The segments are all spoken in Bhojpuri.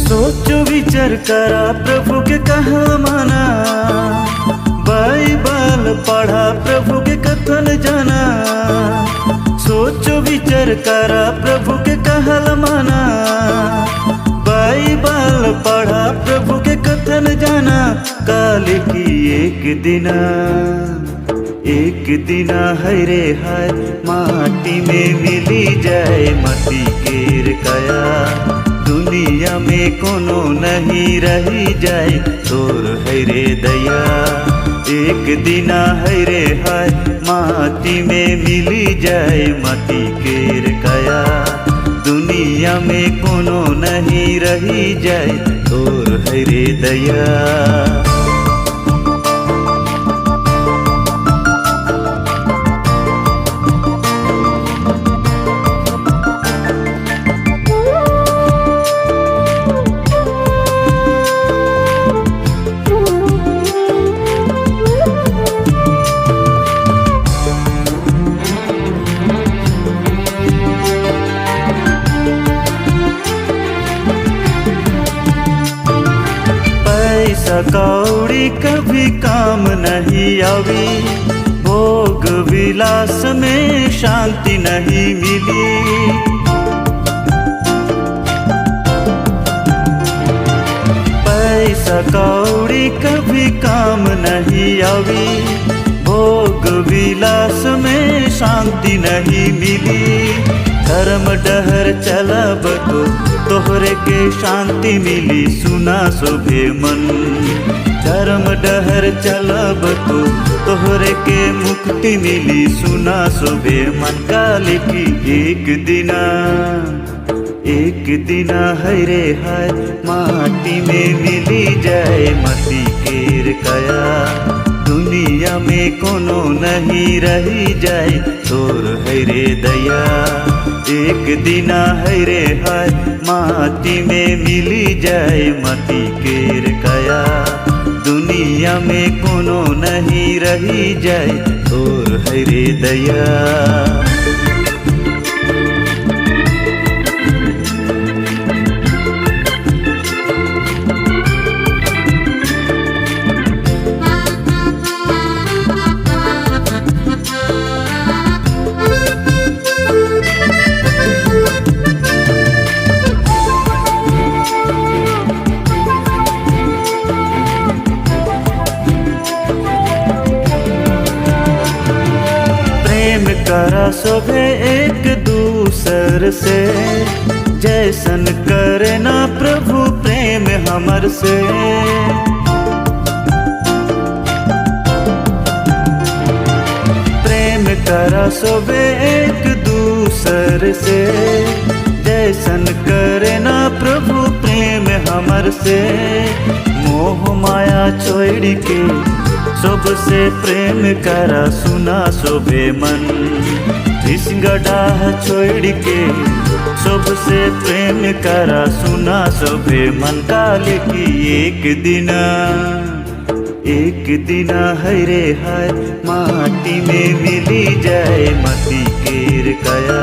सोचो विचार करा प्रभु के कहा माना, बाइबल पढ़ा प्रभु के कथन जाना। सोचो विचार करा प्रभु के कहल माना, बाइबल पढ़ा प्रभु के कथन जाना। काल की एक दिना है रे हाय, माटी में मिली जाए मटी केर काया। दुनिया में कोनो नहीं रही जाए तोर है रे दया। एक दिना है रे हाय, माटी में मिली जाए माटी केर काया। दुनिया में कोनो नहीं रही जाए तोर है रे दया। पैसा कौड़ी कभी काम नहीं आवी, भोग विलास में शांति नहीं मिली। पैसा कौड़ी कभी काम नहीं आवी, भोग विलास में शांति नहीं मिली। धर्म डहर चलब तो तोहरे के शांति मिली, सुना शोभे मन। धर्म डहर चलब तो तोहरे के मुक्ति मिली, सुना शोभे मन। काल की एक दिना है रे हाय, माटी में मिली जाए माटी केर काया। दुनिया में कोनो नहीं रही जाए तोर है रे दया। एक दिना है रे हाय, माटी में मिली जाए माटी केर काया। दुनिया में कोनो नहीं रही जाए तोर है रे दया। करा शोभे एक दूसर से, जैसन करे ना प्रभु प्रेम हमर से। प्रेम करा शोभे एक दूसर से, जैसन करे ना प्रभु प्रेम हमर से। मोह माया छोड़ के सबसे प्रेम करा, सुना शोभे मन। विषगढ़ छोड़ के सबसे प्रेम करा, सुना शोभे मन। काल की एक दिना है रे हाय, माटी में मिली जाए माटी केर काया।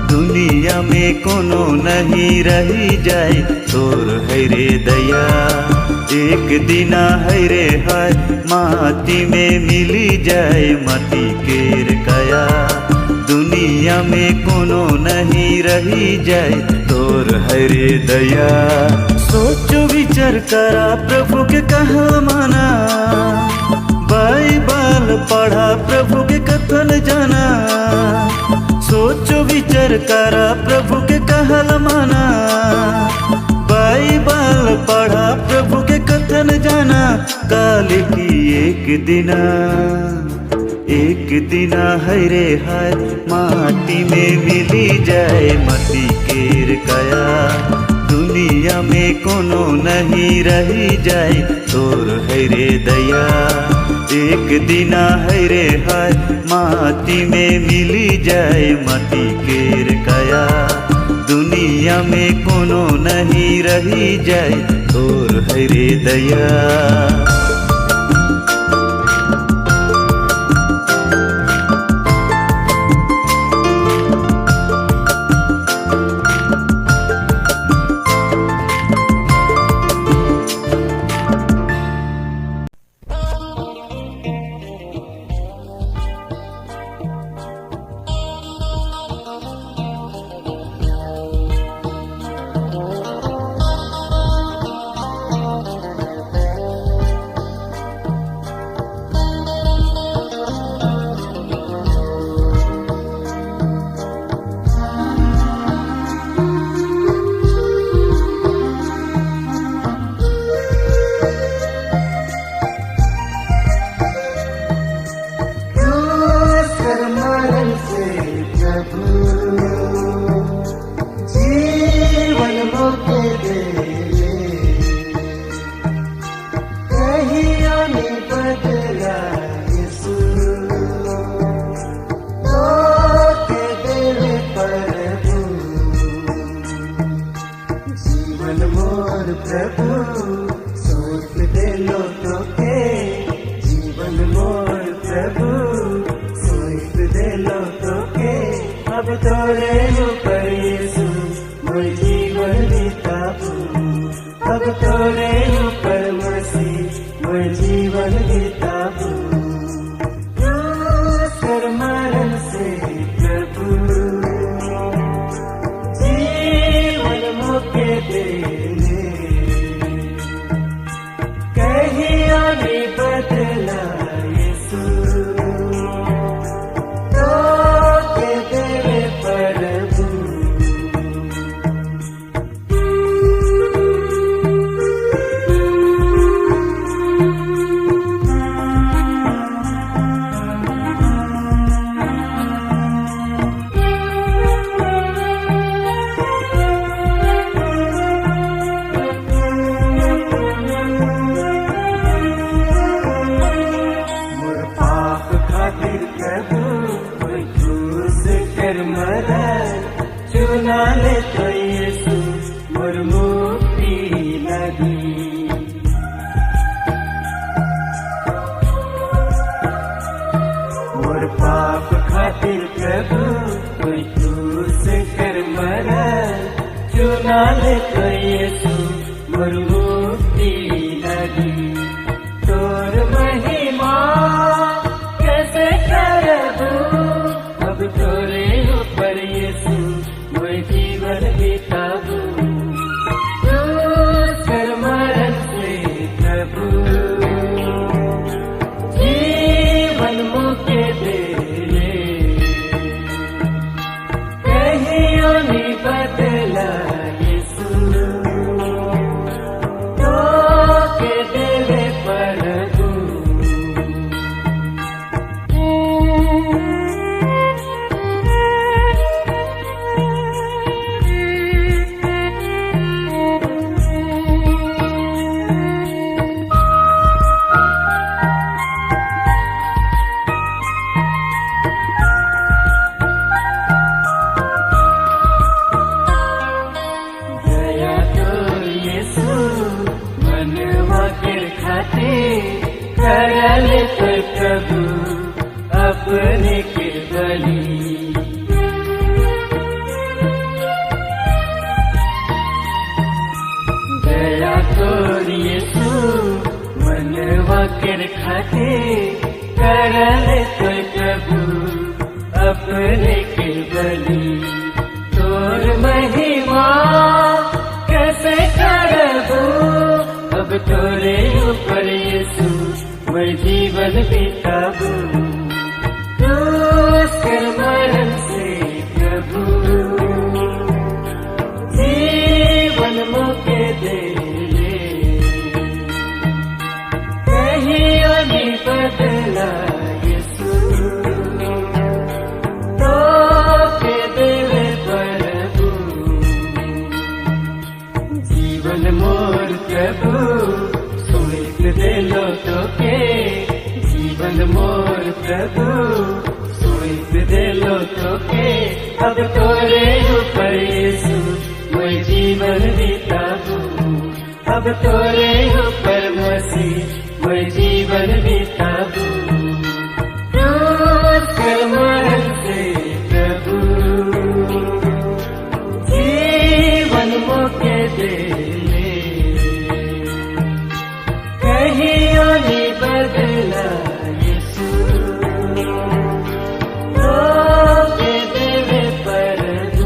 दुनिया में कोनो नहीं रही जाए तोर है रे दया। एक दिना है रे हाय, माटी में मिली जाए माटी केर काया। दुनिया में कोनो नहीं रही जाए तोर है रे दया। सोचो विचार करा प्रभु के कहा माना, बाइबल पढ़ा प्रभु के कथन जाना। सोचो विचार करा प्रभु के कहल माना, बाइबल पढ़ा प्रभु के कथन जाना। काल की एक एक दिन हरे हाय माटी में मिली जाए मती केर काया, दुनिया में कोनो नहीं रही जाए तोर हरे दया। एक दिन हरे हाय माटी में मिली जाए मती केर काया, दुनिया में कोनो नहीं रही जाए तोर हरे दया। अब तोरे ऊपर यीशु मोर जीवन बिताबू, अब तोरे ऊपर मसीह मोर जीवन बिताबू। क्रूस पर मरण से प्रभु जीवन मोके देले, कहिया भी बदला यीशु चुना ले तो यीशु मोर मुक्ति लगी। मोर पाप खातिर प्रभु कोई क्रूस कर मरा, चुना ले तो यीशु मोर मुक्ति लगी। तोर महिमा कैसे करबू, अब तोरे ऊपर यीशु मोर जीवन बिताबू। क्रूस पर मरण से प्रभु जीवन मोके देले, कहियो नहीं बदला यीशु तोके देले प्रभु। करल तो प्रभु अपने के बलि, दया तोर यीशु मनवा कर खाते। करल तो प्रभु अपने के बलि, तोर महिमा कैसे करबू, अब तोरे ऊपर यीशु मोर जीवन बिताबू। क्रूस पर मरण से प्रभु जीवन मोके देले, कहियो नहीं बदला यीशु प्रभु सुनित देलो तोके अब तोरे ऊपर यीशु मैं जीवन बिताबू अब तोरे ऊपर मसीह मैं जीवन बिताबू रोज कर मरण से प्रभु जीवन मोके दे कहियो नी बदला यीशु रोके देवे प्रभु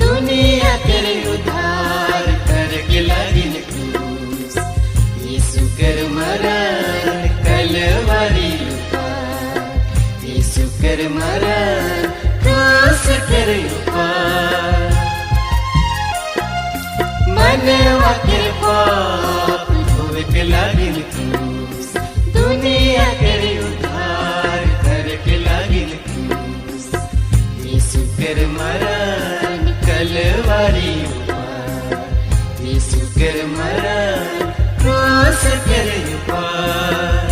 दुनिया तेरे उद्धार करके लगिन क्रूस यीशु कर मरण कलवरी उपार यीशु कर मरण क्रूस कर उपार मनवा के पाप धोवे के लगिन क्रूस दुनिया तेरे उद्धार करके लगिन क्रूस यीशु कर मरण कलवरी उपार यीशु कर मरण क्रूस कर उपार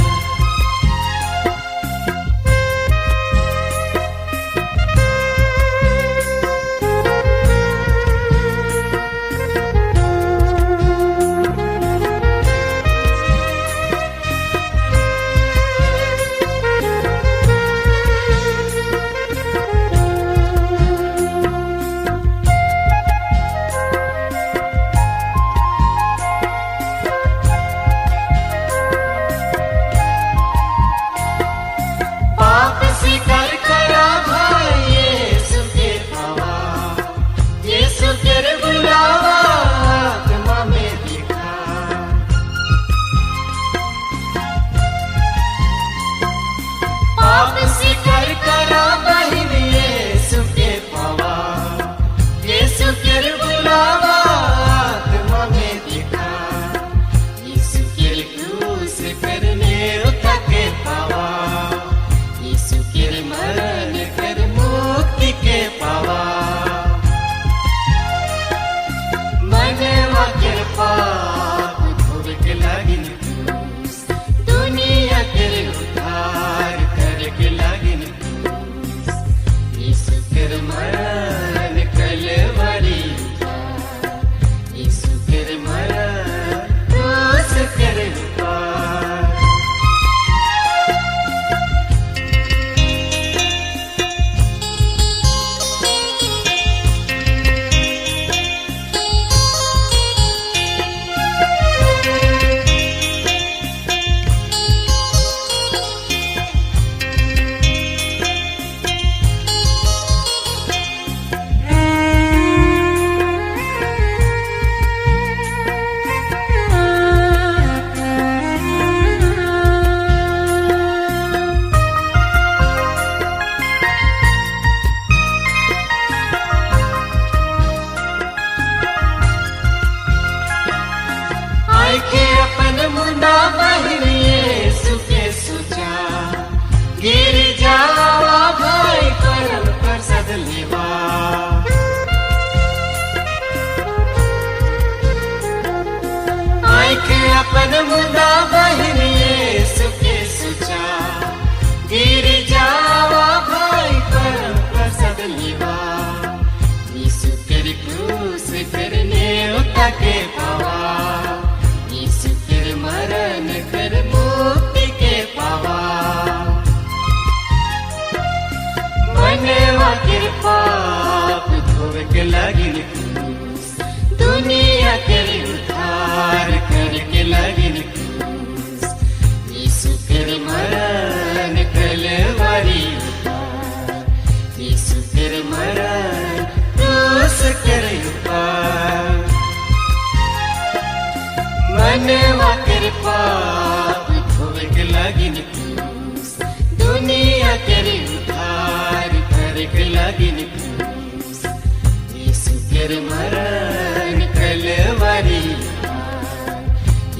कर मरण कलवरी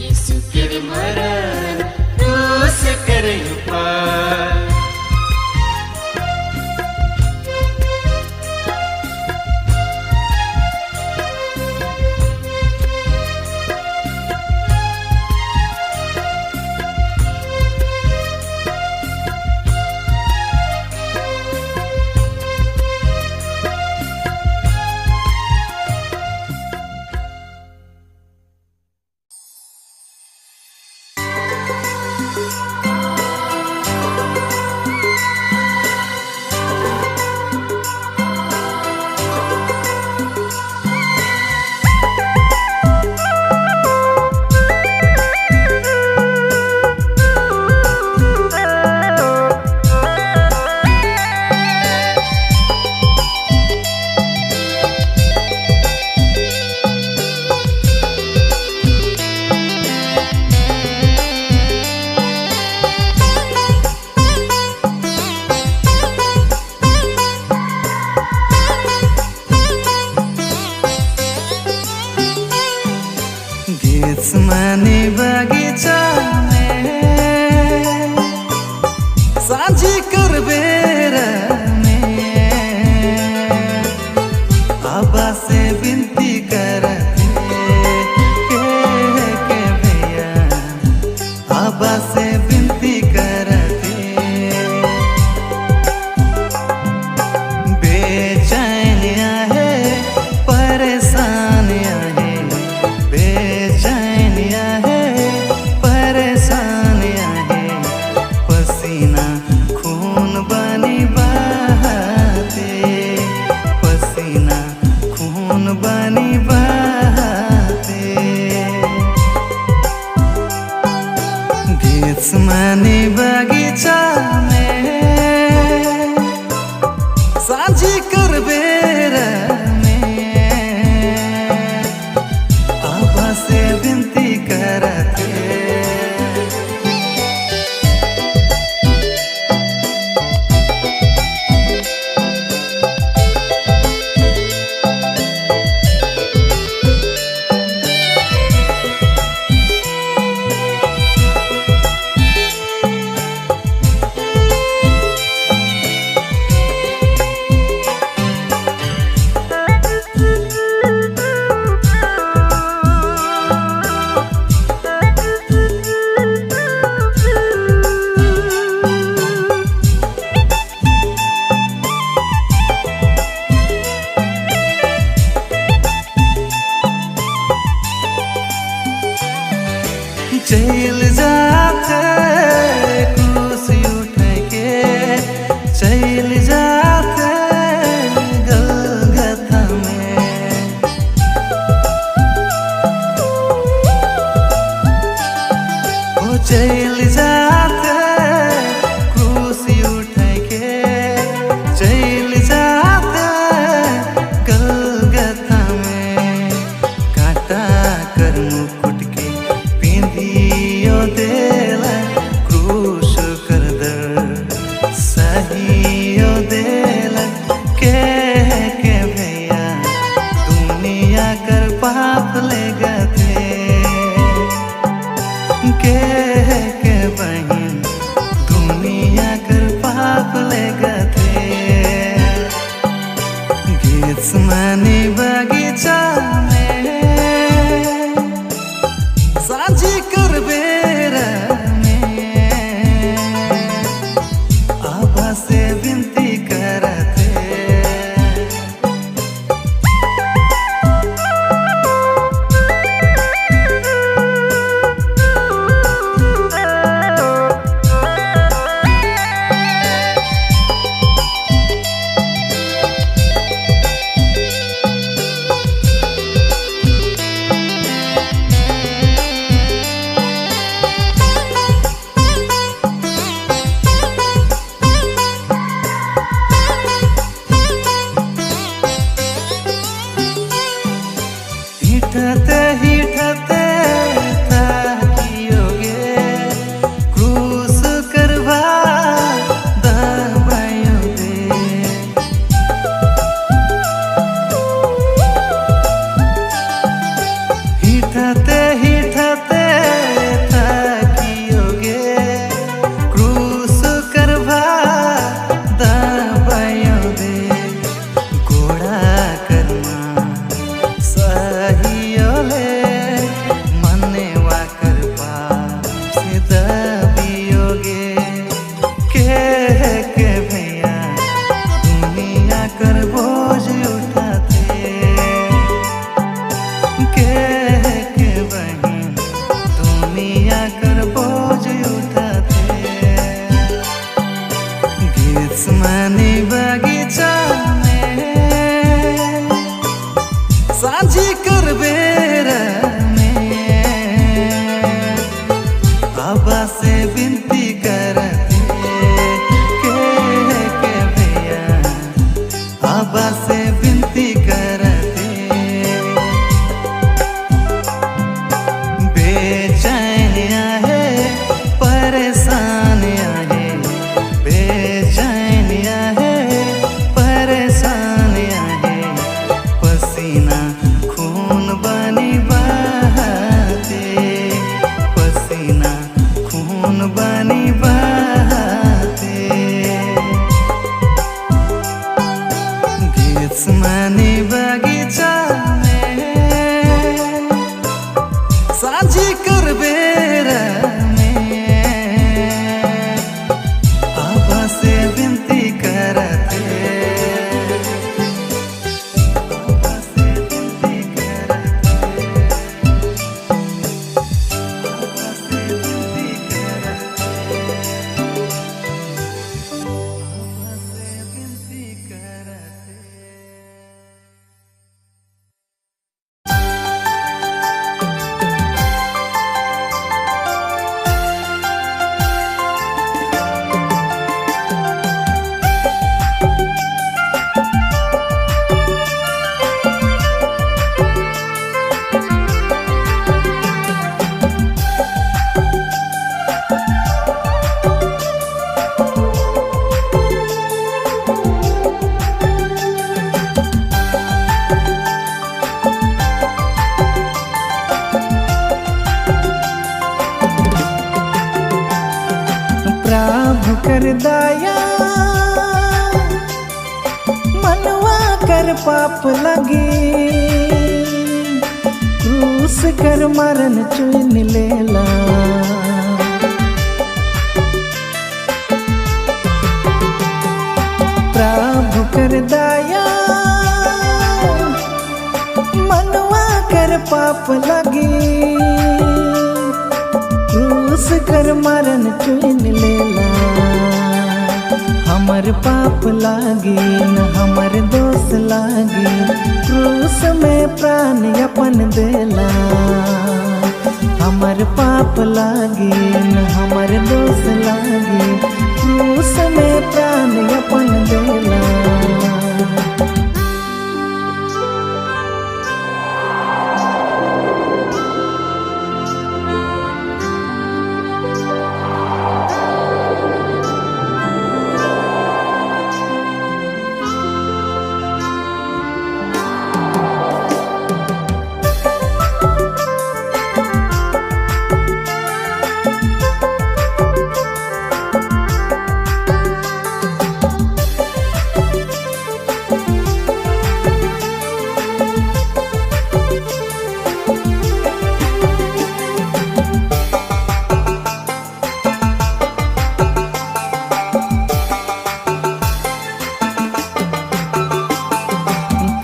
यीशु कर मरण क्रूस कर पार गेत्समानी बगीचा में साझी कर बेरा में आबा से विनती करते के भैया आबा से विनती करते बेचैनियां है परेशानियां है बेचैनियां है परेशानियां है पसीना खून बनी बहाते पसीना खून बनी बहाते गेत्समानी बगीचा में साझी कर बेरा से विनती करते चल जाते क्रूस उठा के चल जाते गलगथा में ओ चल जाते क्रूस उठा के चल जाते गलगथा में काटा कर मुकुट के पिंधियो देला क्रूस कर दर सहियो देला के भैया दुनिया कर पाप ले गए के बहन दुनिया कर पाप ले गए गेत्समानी बगीचा में साझी कर बेरा में आबा से विनती करते दुश्मनी बगीचा में साझी कर बेरा में आबा से विनती करते आबा से विनती करते आबा से विनती करते आबा से विनती करते। प्रभु कर दया मनवा कर पाप लगे क्रूस कर मरण चुन लेला प्रभु कर दया मनवा कर पाप लगे क्रूस कर मरण चुन लेला हमर पाप लागे न हमर दोष लागे क्रूस में प्राण अपन देला हमर पाप लागे न हमर दोष लागे क्रूस में प्राण अपन देला।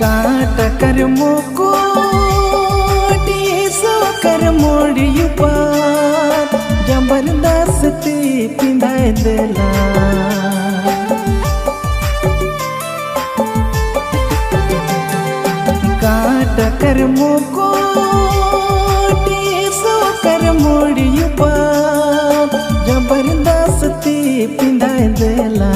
काट कर मुकुट सो कर मोड़ी पार जबरदस्ती पिंधाई देला काट कर मुकुट सो कर मोड़ी पार जबरदस्ती पिंधाई देला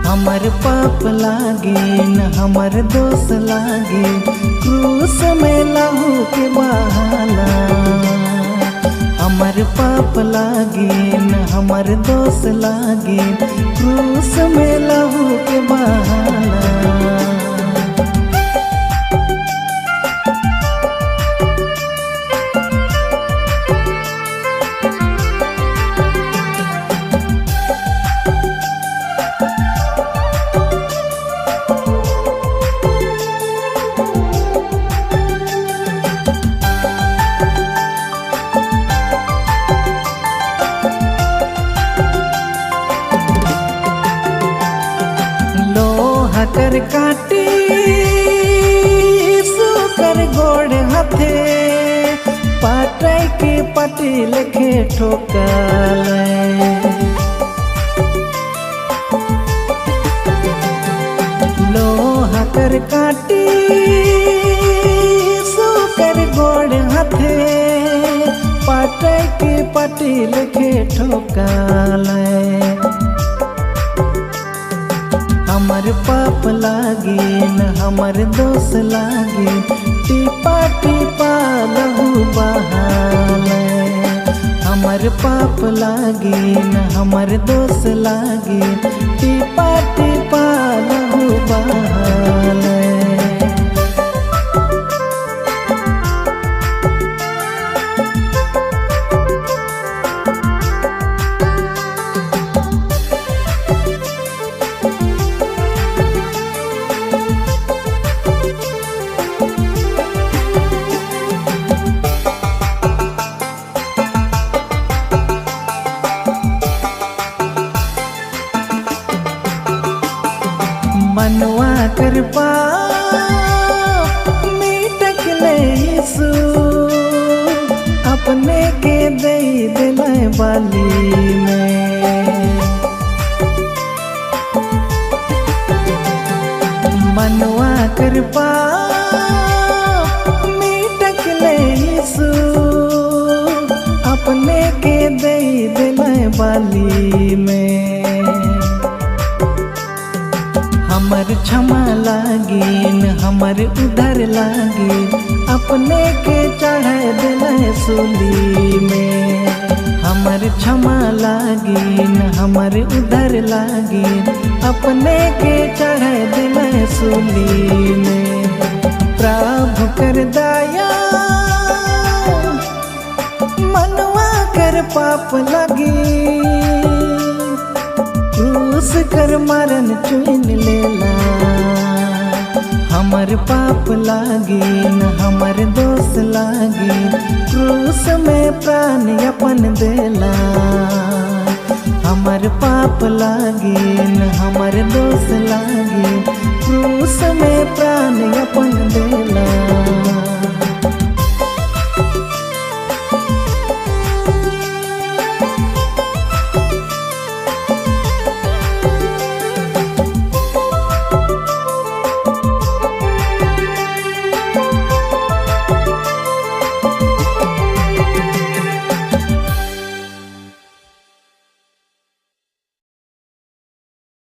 हमर पाप लागे न हमर दोष लागे क्रूस में लहू के बहाला हमर पाप लागे न हमर दोष लागे क्रूस में लहू के बहाला। कर काटी सुकर गोड़ हाथे पाटै के पटी लेखे ठोकल लोहा कर काटी सुकर गोड़ हाथे पाटै के पटी लेखे ठोकल हमर पाप लागे न हमर दोष लागे टीपा टीपा लहू बहाले हमर पाप लागे न हमर दोष लागे टीपा टीपा लहू बहाले। मनवा कर पाप मीटक ले यीशु अपने के दे दिले बाली में। मनवा कर पाप मीटक ले यीशु अपने के दे दिले बाली में। हमर क्षमा लागिन हमर उधर लागिन अपने के चढ़ा दिले सूली में। हमर क्षमा लागिन हमर उधर लागिन अपने के चढ़ा दिले सूली में। प्रभु कर दया मनवा कर पाप लगी क्रूस कर मरण चुन लेला। हमर पाप लागिन हमर दोष लागिन क्रूस में प्राण अपन देला। हमर पाप लागिन हमर दोष लागिन क्रूस में प्राण अपन देला।